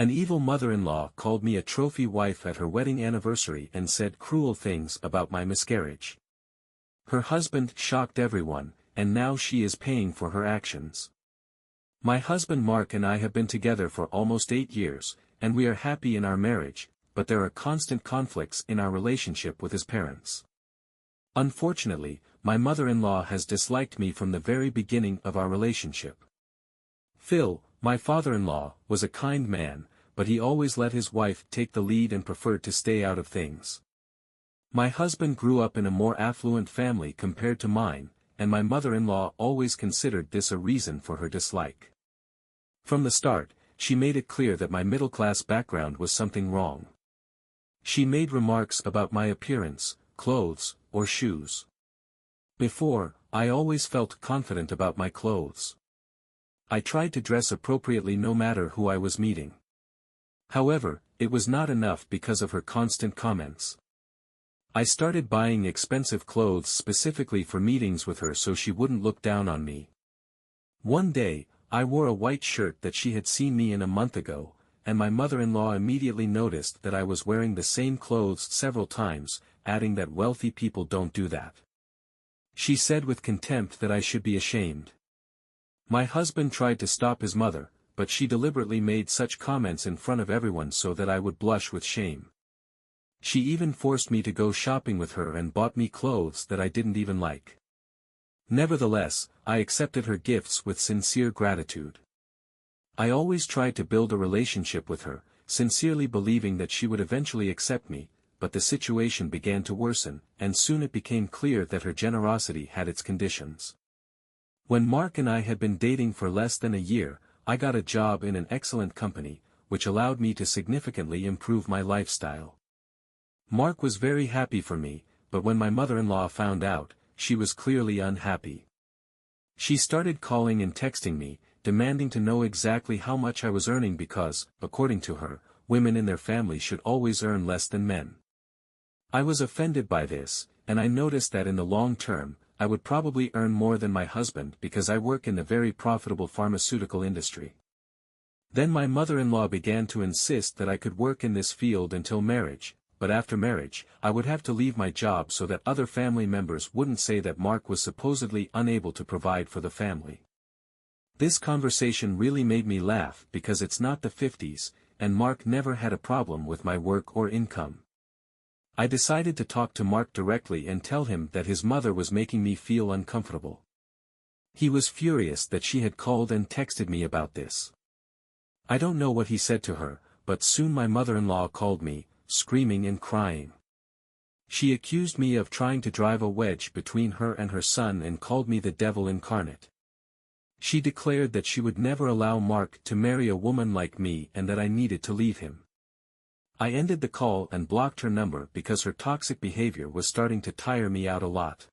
An evil mother-in-law called me a trophy wife at her wedding anniversary and said cruel things about my miscarriage. Her husband shocked everyone, and now she is paying for her actions. My husband Mark and I have been together for almost 8 years, and we are happy in our marriage, but there are constant conflicts in our relationship with his parents. Unfortunately, my mother-in-law has disliked me from the very beginning of our relationship. Phil, my father-in-law, was a kind man, but he always let his wife take the lead and preferred to stay out of things. My husband grew up in a more affluent family compared to mine, and my mother-in-law always considered this a reason for her dislike. From the start, she made it clear that my middle-class background was something wrong. She made remarks about my appearance, clothes, or shoes. Before, I always felt confident about my clothes. I tried to dress appropriately no matter who I was meeting. However, it was not enough because of her constant comments. I started buying expensive clothes specifically for meetings with her so she wouldn't look down on me. One day, I wore a white shirt that she had seen me in a month ago, and my mother-in-law immediately noticed that I was wearing the same clothes several times, adding that wealthy people don't do that. She said with contempt that I should be ashamed. My husband tried to stop his mother, but she deliberately made such comments in front of everyone so that I would blush with shame. She even forced me to go shopping with her and bought me clothes that I didn't even like. Nevertheless, I accepted her gifts with sincere gratitude. I always tried to build a relationship with her, sincerely believing that she would eventually accept me, but the situation began to worsen, and soon it became clear that her generosity had its conditions. When Mark and I had been dating for less than a year, I got a job in an excellent company, which allowed me to significantly improve my lifestyle. Mark was very happy for me, but when my mother-in-law found out, she was clearly unhappy. She started calling and texting me, demanding to know exactly how much I was earning because, according to her, women in their family should always earn less than men. I was offended by this, and I noticed that in the long term, I would probably earn more than my husband because I work in the very profitable pharmaceutical industry. Then my mother-in-law began to insist that I could work in this field until marriage, but after marriage, I would have to leave my job so that other family members wouldn't say that Mark was supposedly unable to provide for the family. This conversation really made me laugh because it's not the 50s, and Mark never had a problem with my work or income. I decided to talk to Mark directly and tell him that his mother was making me feel uncomfortable. He was furious that she had called and texted me about this. I don't know what he said to her, but soon my mother-in-law called me, screaming and crying. She accused me of trying to drive a wedge between her and her son and called me the devil incarnate. She declared that she would never allow Mark to marry a woman like me and that I needed to leave him. I ended the call and blocked her number because her toxic behavior was starting to tire me out a lot.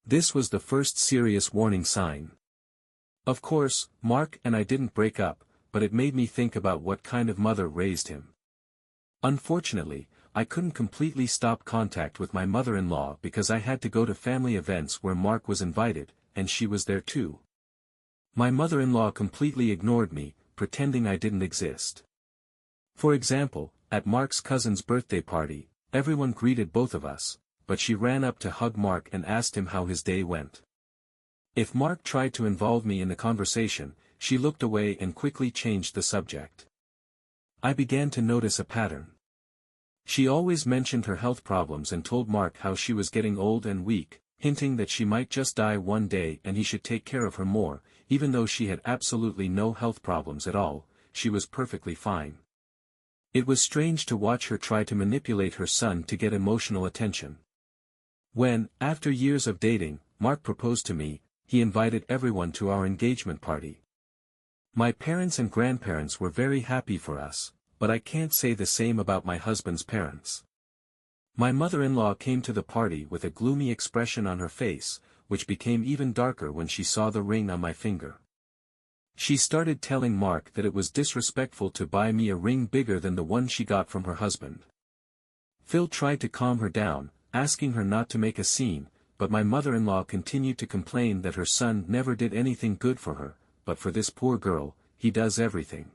This was the first serious warning sign. Of course, Mark and I didn't break up, but it made me think about what kind of mother raised him. Unfortunately, I couldn't completely stop contact with my mother-in-law because I had to go to family events where Mark was invited, and she was there too. My mother-in-law completely ignored me, pretending I didn't exist. For example, at Mark's cousin's birthday party, everyone greeted both of us, but she ran up to hug Mark and asked him how his day went. If Mark tried to involve me in the conversation, she looked away and quickly changed the subject. I began to notice a pattern. She always mentioned her health problems and told Mark how she was getting old and weak, hinting that she might just die one day and he should take care of her more, even though she had absolutely no health problems at all, she was perfectly fine. It was strange to watch her try to manipulate her son to get emotional attention. When, after years of dating, Mark proposed to me, he invited everyone to our engagement party. My parents and grandparents were very happy for us, but I can't say the same about my husband's parents. My mother-in-law came to the party with a gloomy expression on her face, which became even darker when she saw the ring on my finger. She started telling Mark that it was disrespectful to buy me a ring bigger than the one she got from her husband. Phil tried to calm her down, asking her not to make a scene, but my mother-in-law continued to complain that her son never did anything good for her, but for this poor girl, he does everything.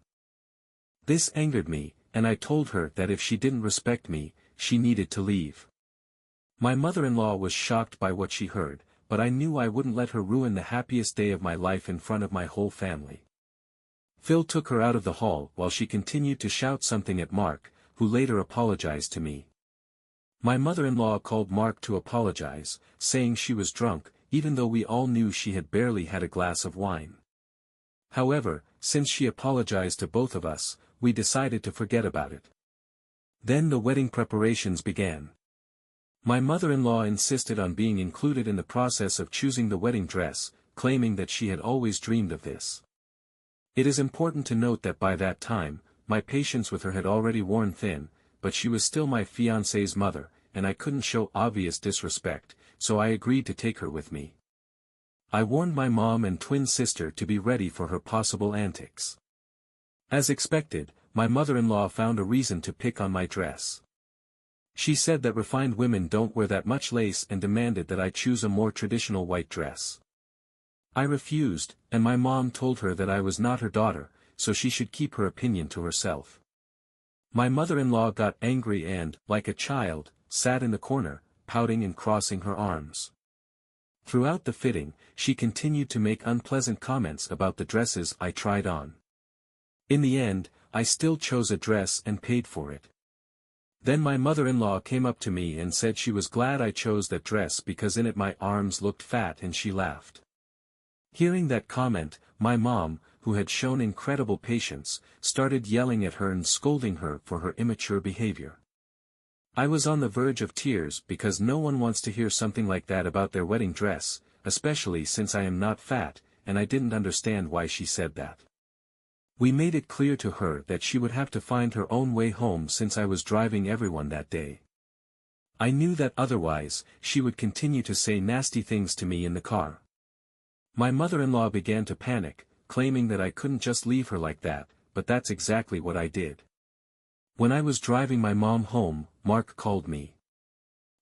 This angered me, and I told her that if she didn't respect me, she needed to leave. My mother-in-law was shocked by what she heard, but I knew I wouldn't let her ruin the happiest day of my life in front of my whole family. Phil took her out of the hall while she continued to shout something at Mark, who later apologized to me. My mother-in-law called Mark to apologize, saying she was drunk, even though we all knew she had barely had a glass of wine. However, since she apologized to both of us, we decided to forget about it. Then the wedding preparations began. My mother-in-law insisted on being included in the process of choosing the wedding dress, claiming that she had always dreamed of this. It is important to note that by that time, my patience with her had already worn thin, but she was still my fiancé's mother, and I couldn't show obvious disrespect, so I agreed to take her with me. I warned my mom and twin sister to be ready for her possible antics. As expected, my mother-in-law found a reason to pick on my dress. She said that refined women don't wear that much lace and demanded that I choose a more traditional white dress. I refused, and my mom told her that I was not her daughter, so she should keep her opinion to herself. My mother-in-law got angry and, like a child, sat in the corner, pouting and crossing her arms. Throughout the fitting, she continued to make unpleasant comments about the dresses I tried on. In the end, I still chose a dress and paid for it. Then my mother-in-law came up to me and said she was glad I chose that dress because in it my arms looked fat, and she laughed. Hearing that comment, my mom, who had shown incredible patience, started yelling at her and scolding her for her immature behavior. I was on the verge of tears because no one wants to hear something like that about their wedding dress, especially since I am not fat, and I didn't understand why she said that. We made it clear to her that she would have to find her own way home since I was driving everyone that day. I knew that otherwise, she would continue to say nasty things to me in the car. My mother-in-law began to panic, claiming that I couldn't just leave her like that, but that's exactly what I did. When I was driving my mom home, Mark called me.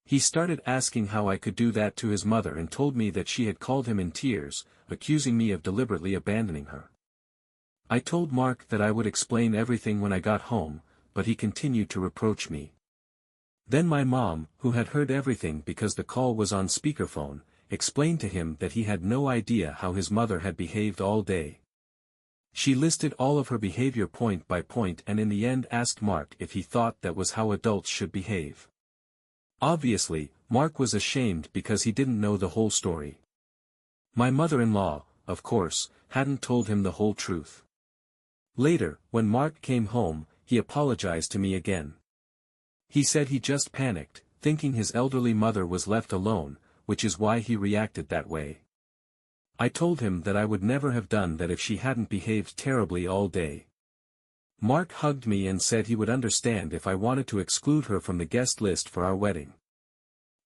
He started asking how I could do that to his mother and told me that she had called him in tears, accusing me of deliberately abandoning her. I told Mark that I would explain everything when I got home, but he continued to reproach me. Then my mom, who had heard everything because the call was on speakerphone, explained to him that he had no idea how his mother had behaved all day. She listed all of her behavior point by point and in the end asked Mark if he thought that was how adults should behave. Obviously, Mark was ashamed because he didn't know the whole story. My mother-in-law, of course, hadn't told him the whole truth. Later, when Mark came home, he apologized to me again. He said he just panicked, thinking his elderly mother was left alone, which is why he reacted that way. I told him that I would never have done that if she hadn't behaved terribly all day. Mark hugged me and said he would understand if I wanted to exclude her from the guest list for our wedding.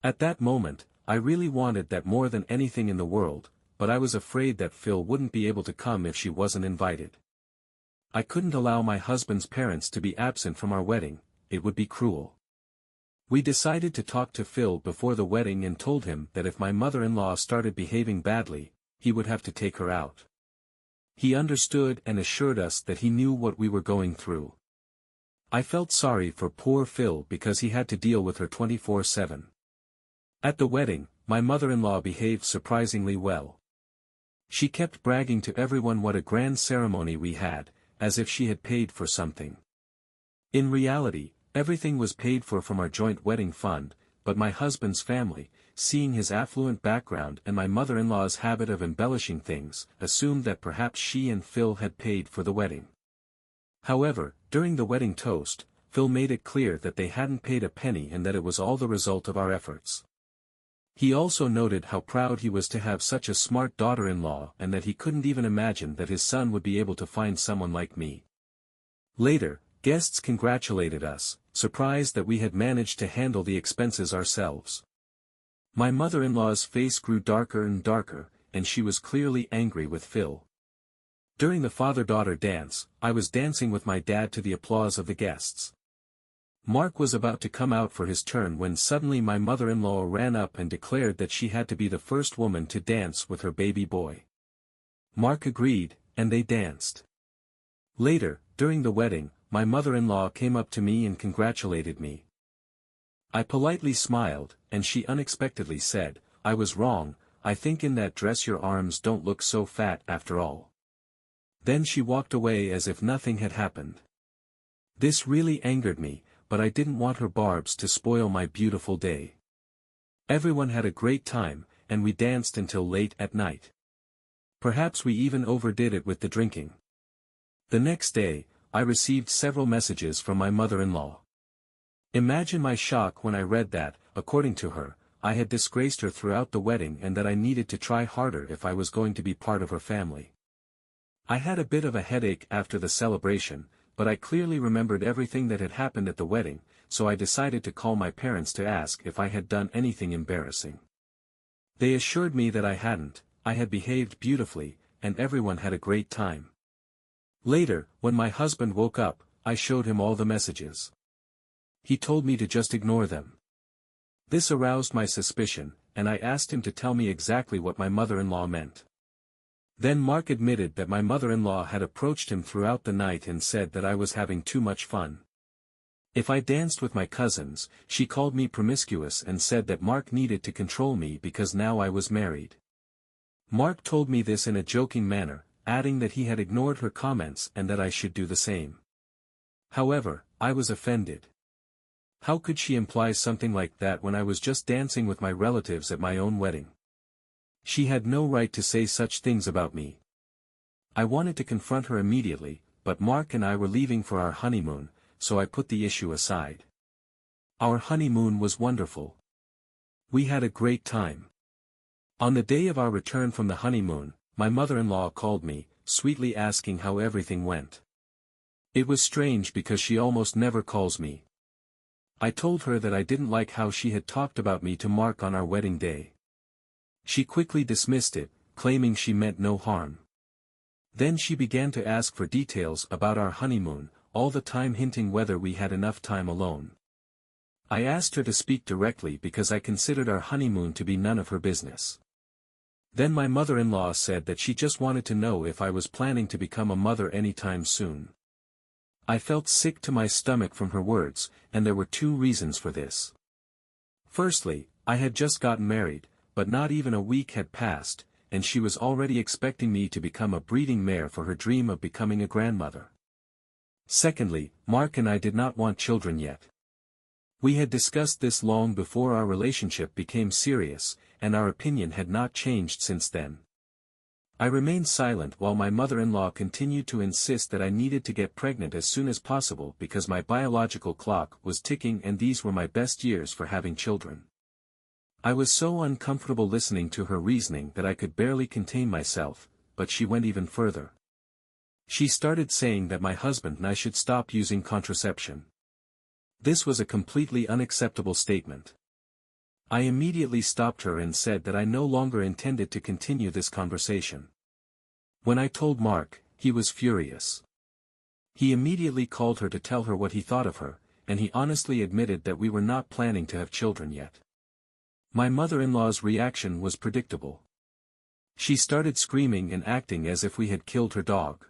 At that moment, I really wanted that more than anything in the world, but I was afraid that Phil wouldn't be able to come if she wasn't invited. I couldn't allow my husband's parents to be absent from our wedding, it would be cruel. We decided to talk to Phil before the wedding and told him that if my mother-in-law started behaving badly, he would have to take her out. He understood and assured us that he knew what we were going through. I felt sorry for poor Phil because he had to deal with her 24/7. At the wedding, my mother-in-law behaved surprisingly well. She kept bragging to everyone what a grand ceremony we had, as if she had paid for something. In reality, everything was paid for from our joint wedding fund, but my husband's family, seeing his affluent background and my mother-in-law's habit of embellishing things, assumed that perhaps she and Phil had paid for the wedding. However, during the wedding toast, Phil made it clear that they hadn't paid a penny and that it was all the result of our efforts. He also noted how proud he was to have such a smart daughter-in-law and that he couldn't even imagine that his son would be able to find someone like me. Later, guests congratulated us, surprised that we had managed to handle the expenses ourselves. My mother-in-law's face grew darker and darker, and she was clearly angry with Phil. During the father-daughter dance, I was dancing with my dad to the applause of the guests. Mark was about to come out for his turn when suddenly my mother-in-law ran up and declared that she had to be the first woman to dance with her baby boy. Mark agreed, and they danced. Later, during the wedding, my mother-in-law came up to me and congratulated me. I politely smiled, and she unexpectedly said, "I was wrong, I think in that dress your arms don't look so fat after all." Then she walked away as if nothing had happened. This really angered me, but I didn't want her barbs to spoil my beautiful day. Everyone had a great time, and we danced until late at night. Perhaps we even overdid it with the drinking. The next day, I received several messages from my mother-in-law. Imagine my shock when I read that, according to her, I had disgraced her throughout the wedding and that I needed to try harder if I was going to be part of her family. I had a bit of a headache after the celebration, but I clearly remembered everything that had happened at the wedding, so I decided to call my parents to ask if I had done anything embarrassing. They assured me that I hadn't, I had behaved beautifully, and everyone had a great time. Later, when my husband woke up, I showed him all the messages. He told me to just ignore them. This aroused my suspicion, and I asked him to tell me exactly what my mother-in-law meant. Then Mark admitted that my mother-in-law had approached him throughout the night and said that I was having too much fun. If I danced with my cousins, she called me promiscuous and said that Mark needed to control me because now I was married. Mark told me this in a joking manner, adding that he had ignored her comments and that I should do the same. However, I was offended. How could she imply something like that when I was just dancing with my relatives at my own wedding? She had no right to say such things about me. I wanted to confront her immediately, but Mark and I were leaving for our honeymoon, so I put the issue aside. Our honeymoon was wonderful. We had a great time. On the day of our return from the honeymoon, my mother-in-law called me, sweetly asking how everything went. It was strange because she almost never calls me. I told her that I didn't like how she had talked about me to Mark on our wedding day. She quickly dismissed it, claiming she meant no harm. Then she began to ask for details about our honeymoon, all the time hinting whether we had enough time alone. I asked her to speak directly because I considered our honeymoon to be none of her business. Then my mother-in-law said that she just wanted to know if I was planning to become a mother anytime soon. I felt sick to my stomach from her words, and there were two reasons for this. Firstly, I had just gotten married, but not even a week had passed, and she was already expecting me to become a breeding mare for her dream of becoming a grandmother. Secondly, Mark and I did not want children yet. We had discussed this long before our relationship became serious, and our opinion had not changed since then. I remained silent while my mother-in-law continued to insist that I needed to get pregnant as soon as possible because my biological clock was ticking and these were my best years for having children. I was so uncomfortable listening to her reasoning that I could barely contain myself, but she went even further. She started saying that my husband and I should stop using contraception. This was a completely unacceptable statement. I immediately stopped her and said that I no longer intended to continue this conversation. When I told Mark, he was furious. He immediately called her to tell her what he thought of her, and he honestly admitted that we were not planning to have children yet. My mother-in-law's reaction was predictable. She started screaming and acting as if we had killed her dog.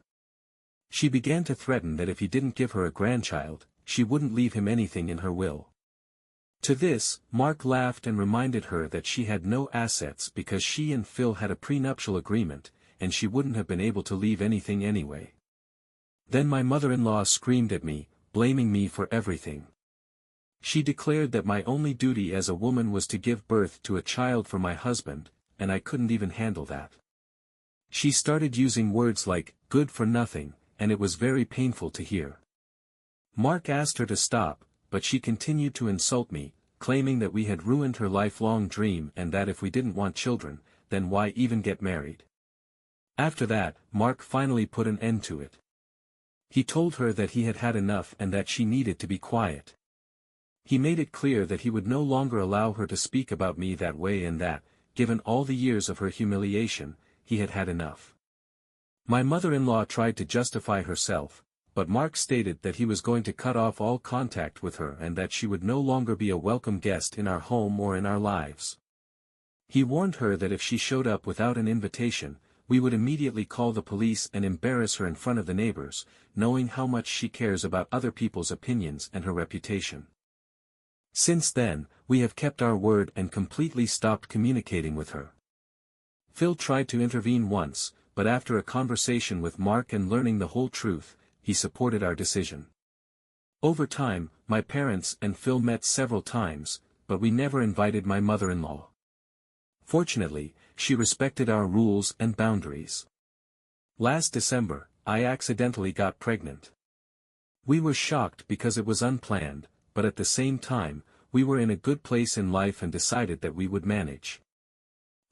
She began to threaten that if he didn't give her a grandchild, she wouldn't leave him anything in her will. To this, Mark laughed and reminded her that she had no assets because she and Phil had a prenuptial agreement, and she wouldn't have been able to leave anything anyway. Then my mother-in-law screamed at me, blaming me for everything. She declared that my only duty as a woman was to give birth to a child for my husband, and I couldn't even handle that. She started using words like, "good for nothing," and it was very painful to hear. Mark asked her to stop, but she continued to insult me, claiming that we had ruined her lifelong dream and that if we didn't want children, then why even get married? After that, Mark finally put an end to it. He told her that he had had enough and that she needed to be quiet. He made it clear that he would no longer allow her to speak about me that way and that, given all the years of her humiliation, he had had enough. My mother-in-law tried to justify herself, but Mark stated that he was going to cut off all contact with her and that she would no longer be a welcome guest in our home or in our lives. He warned her that if she showed up without an invitation, we would immediately call the police and embarrass her in front of the neighbors, knowing how much she cares about other people's opinions and her reputation. Since then, we have kept our word and completely stopped communicating with her. Phil tried to intervene once, but after a conversation with Mark and learning the whole truth, he supported our decision. Over time, my parents and Phil met several times, but we never invited my mother-in-law. Fortunately, she respected our rules and boundaries. Last December, I accidentally got pregnant. We were shocked because it was unplanned, but at the same time, we were in a good place in life and decided that we would manage.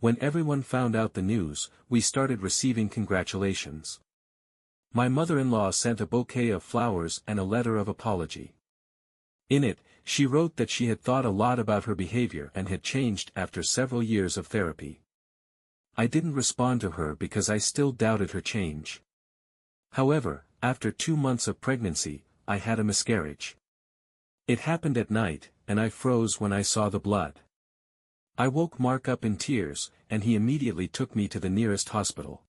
When everyone found out the news, we started receiving congratulations. My mother-in-law sent a bouquet of flowers and a letter of apology. In it, she wrote that she had thought a lot about her behavior and had changed after several years of therapy. I didn't respond to her because I still doubted her change. However, after 2 months of pregnancy, I had a miscarriage. It happened at night, and I froze when I saw the blood. I woke Mark up in tears, and he immediately took me to the nearest hospital.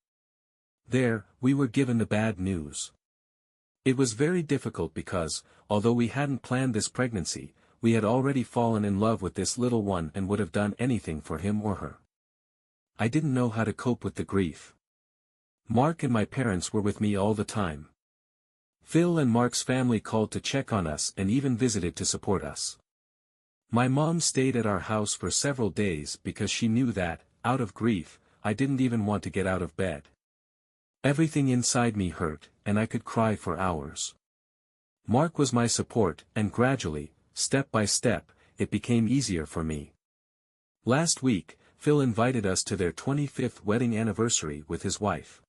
There, we were given the bad news. It was very difficult because, although we hadn't planned this pregnancy, we had already fallen in love with this little one and would have done anything for him or her. I didn't know how to cope with the grief. Mark and my parents were with me all the time. Phil and Mark's family called to check on us and even visited to support us. My mom stayed at our house for several days because she knew that, out of grief, I didn't even want to get out of bed. Everything inside me hurt, and I could cry for hours. Mark was my support, and gradually, step by step, it became easier for me. Last week, Phil invited us to their 25th wedding anniversary with his wife.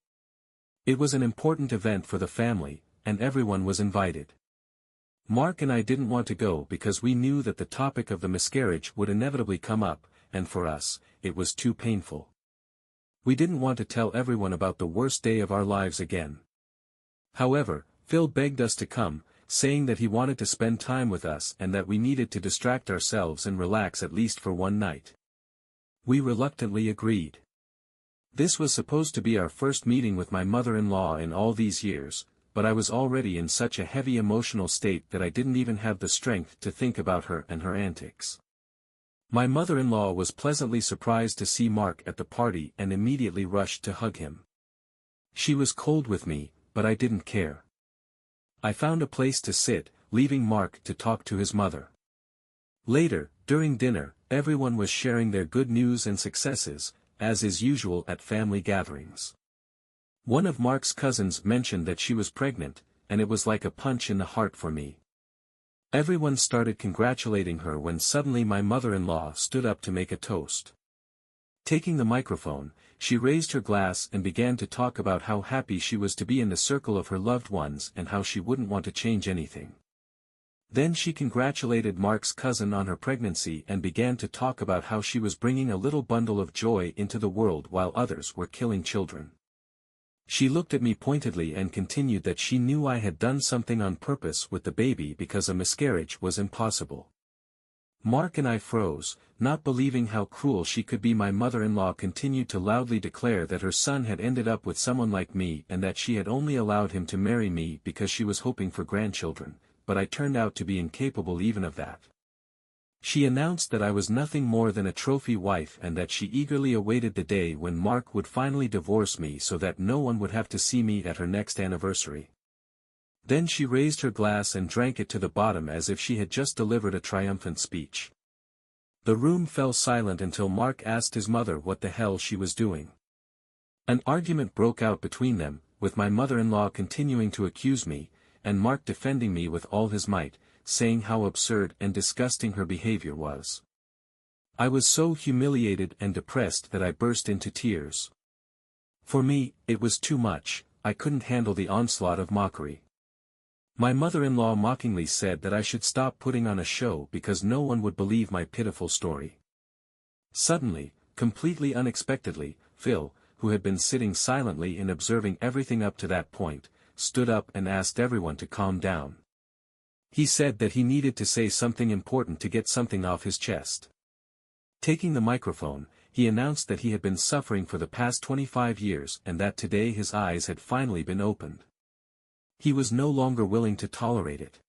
It was an important event for the family, and everyone was invited. Mark and I didn't want to go because we knew that the topic of the miscarriage would inevitably come up, and for us, it was too painful. We didn't want to tell everyone about the worst day of our lives again. However, Phil begged us to come, saying that he wanted to spend time with us and that we needed to distract ourselves and relax at least for one night. We reluctantly agreed. This was supposed to be our first meeting with my mother-in-law in all these years, but I was already in such a heavy emotional state that I didn't even have the strength to think about her and her antics. My mother-in-law was pleasantly surprised to see Mark at the party and immediately rushed to hug him. She was cold with me, but I didn't care. I found a place to sit, leaving Mark to talk to his mother. Later, during dinner, everyone was sharing their good news and successes, as is usual at family gatherings. One of Mark's cousins mentioned that she was pregnant, and it was like a punch in the heart for me. Everyone started congratulating her when suddenly my mother-in-law stood up to make a toast. Taking the microphone, she raised her glass and began to talk about how happy she was to be in the circle of her loved ones and how she wouldn't want to change anything. Then she congratulated Mark's cousin on her pregnancy and began to talk about how she was bringing a little bundle of joy into the world while others were killing children. She looked at me pointedly and continued that she knew I had done something on purpose with the baby because a miscarriage was impossible. Mark and I froze, not believing how cruel she could be. My mother-in-law continued to loudly declare that her son had ended up with someone like me and that she had only allowed him to marry me because she was hoping for grandchildren, but I turned out to be incapable even of that. She announced that I was nothing more than a trophy wife and that she eagerly awaited the day when Mark would finally divorce me so that no one would have to see me at her next anniversary. Then she raised her glass and drank it to the bottom as if she had just delivered a triumphant speech. The room fell silent until Mark asked his mother what the hell she was doing. An argument broke out between them, with my mother-in-law continuing to accuse me, and Mark defending me with all his might, saying how absurd and disgusting her behavior was. I was so humiliated and depressed that I burst into tears. For me, it was too much. I couldn't handle the onslaught of mockery. My mother-in-law mockingly said that I should stop putting on a show because no one would believe my pitiful story. Suddenly, completely unexpectedly, Phil, who had been sitting silently and observing everything up to that point, stood up and asked everyone to calm down. He said that he needed to say something important to get something off his chest. Taking the microphone, he announced that he had been suffering for the past 25 years and that today his eyes had finally been opened. He was no longer willing to tolerate it.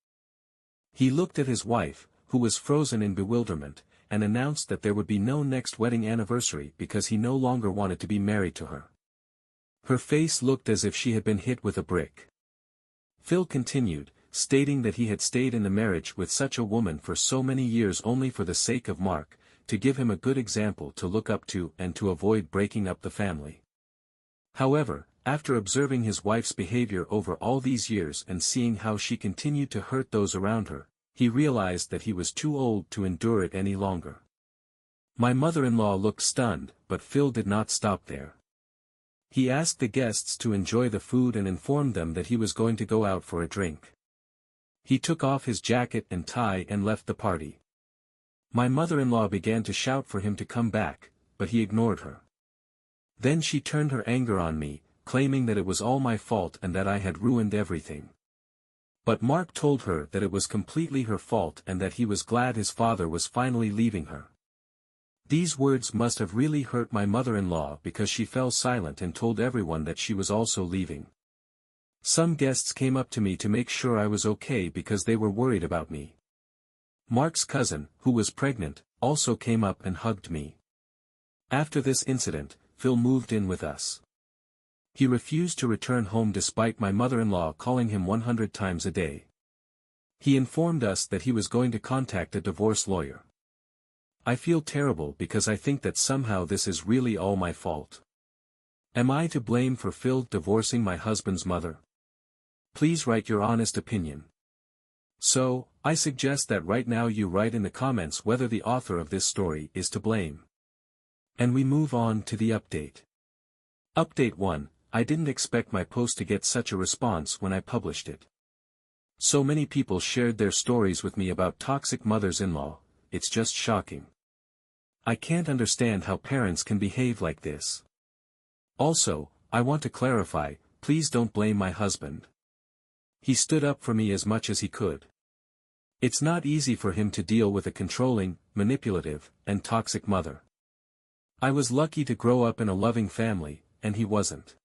He looked at his wife, who was frozen in bewilderment, and announced that there would be no next wedding anniversary because he no longer wanted to be married to her. Her face looked as if she had been hit with a brick. Phil continued, stating that he had stayed in the marriage with such a woman for so many years only for the sake of Mark, to give him a good example to look up to and to avoid breaking up the family. However, after observing his wife's behavior over all these years and seeing how she continued to hurt those around her, he realized that he was too old to endure it any longer. My mother-in-law looked stunned, but Phil did not stop there. He asked the guests to enjoy the food and informed them that he was going to go out for a drink. He took off his jacket and tie and left the party. My mother-in-law began to shout for him to come back, but he ignored her. Then she turned her anger on me, claiming that it was all my fault and that I had ruined everything. But Mark told her that it was completely her fault and that he was glad his father was finally leaving her. These words must have really hurt my mother-in-law because she fell silent and told everyone that she was also leaving. Some guests came up to me to make sure I was okay because they were worried about me. Mark's cousin, who was pregnant, also came up and hugged me. After this incident, Phil moved in with us. He refused to return home despite my mother-in-law calling him 100 times a day. He informed us that he was going to contact a divorce lawyer. I feel terrible because I think that somehow this is really all my fault. Am I to blame for Phil divorcing my husband's mother? Please write your honest opinion. So, I suggest that right now you write in the comments whether the author of this story is to blame. And we move on to the update. Update 1. I didn't expect my post to get such a response when I published it. So many people shared their stories with me about toxic mothers-in-law, it's just shocking. I can't understand how parents can behave like this. Also, I want to clarify, please don't blame my husband. He stood up for me as much as he could. It's not easy for him to deal with a controlling, manipulative, and toxic mother. I was lucky to grow up in a loving family, and he wasn't.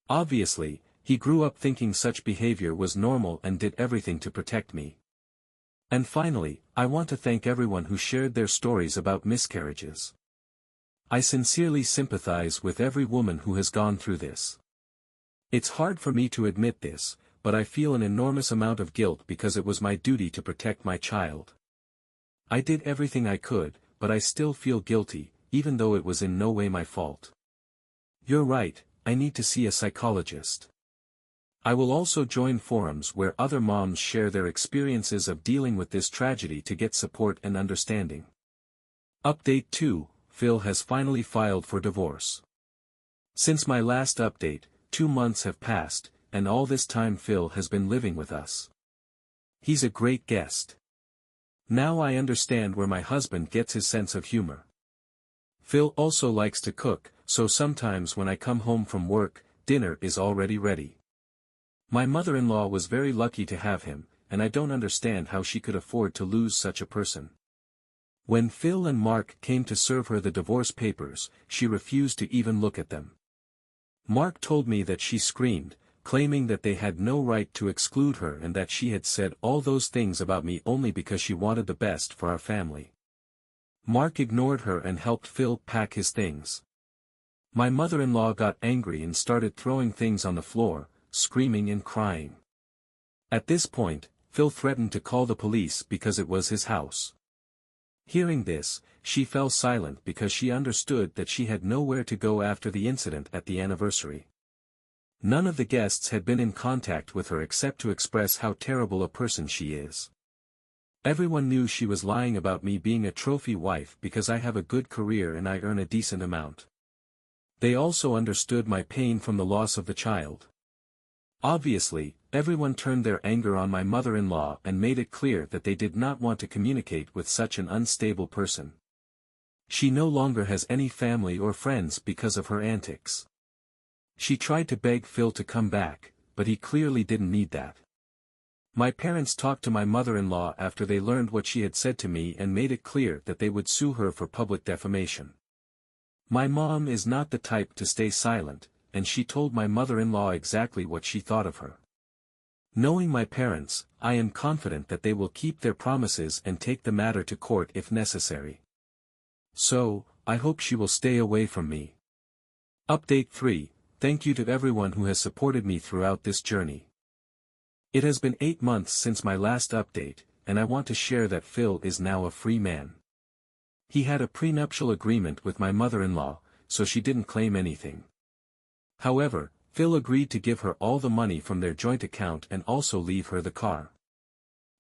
Obviously, he grew up thinking such behavior was normal and did everything to protect me. And finally, I want to thank everyone who shared their stories about miscarriages. I sincerely sympathize with every woman who has gone through this. It's hard for me to admit this, but I feel an enormous amount of guilt because it was my duty to protect my child. I did everything I could, but I still feel guilty, even though it was in no way my fault. You're right, I need to see a psychologist. I will also join forums where other moms share their experiences of dealing with this tragedy to get support and understanding. Update 2, Phil has finally filed for divorce. Since my last update, 2 months have passed, and all this time Phil has been living with us. He's a great guest. Now I understand where my husband gets his sense of humor. Phil also likes to cook, so sometimes when I come home from work, dinner is already ready. My mother-in-law was very lucky to have him, and I don't understand how she could afford to lose such a person. When Phil and Mark came to serve her the divorce papers, she refused to even look at them. Mark told me that she screamed, claiming that they had no right to exclude her and that she had said all those things about me only because she wanted the best for our family. Mark ignored her and helped Phil pack his things. My mother-in-law got angry and started throwing things on the floor, screaming and crying. At this point, Phil threatened to call the police because it was his house. Hearing this, she fell silent because she understood that she had nowhere to go after the incident at the anniversary. None of the guests had been in contact with her except to express how terrible a person she is. Everyone knew she was lying about me being a trophy wife because I have a good career and I earn a decent amount. They also understood my pain from the loss of the child. Obviously, everyone turned their anger on my mother-in-law and made it clear that they did not want to communicate with such an unstable person. She no longer has any family or friends because of her antics. She tried to beg Phil to come back, but he clearly didn't need that. My parents talked to my mother-in-law after they learned what she had said to me and made it clear that they would sue her for public defamation. My mom is not the type to stay silent, and she told my mother-in-law exactly what she thought of her. Knowing my parents, I am confident that they will keep their promises and take the matter to court if necessary. So, I hope she will stay away from me. Update 3. Thank you to everyone who has supported me throughout this journey. It has been 8 months since my last update, and I want to share that Phil is now a free man. He had a prenuptial agreement with my mother-in-law, so she didn't claim anything. However, Phil agreed to give her all the money from their joint account and also leave her the car.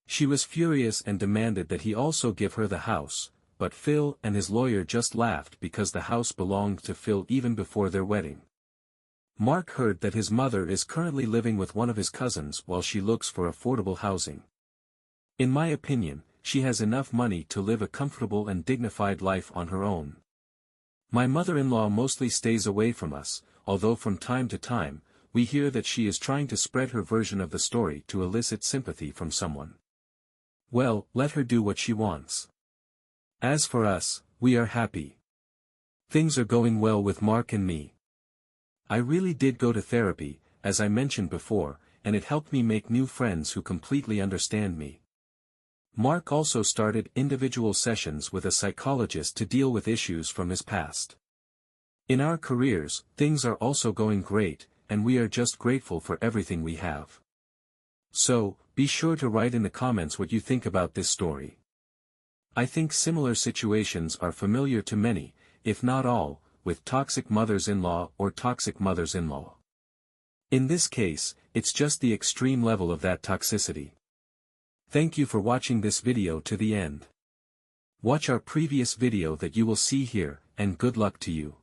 She was furious and demanded that he also give her the house, but Phil and his lawyer just laughed because the house belonged to Phil even before their wedding. Mark heard that his mother is currently living with one of his cousins while she looks for affordable housing. In my opinion, she has enough money to live a comfortable and dignified life on her own. My mother-in-law mostly stays away from us, although from time to time, we hear that she is trying to spread her version of the story to elicit sympathy from someone. Well, let her do what she wants. As for us, we are happy. Things are going well with Mark and me. I really did go to therapy, as I mentioned before, and it helped me make new friends who completely understand me. Mark also started individual sessions with a psychologist to deal with issues from his past. In our careers, things are also going great, and we are just grateful for everything we have. So, be sure to write in the comments what you think about this story. I think similar situations are familiar to many, if not all, with toxic mothers-in-law or toxic mothers-in-law. In this case, it's just the extreme level of that toxicity. Thank you for watching this video to the end. Watch our previous video that you will see here, and good luck to you.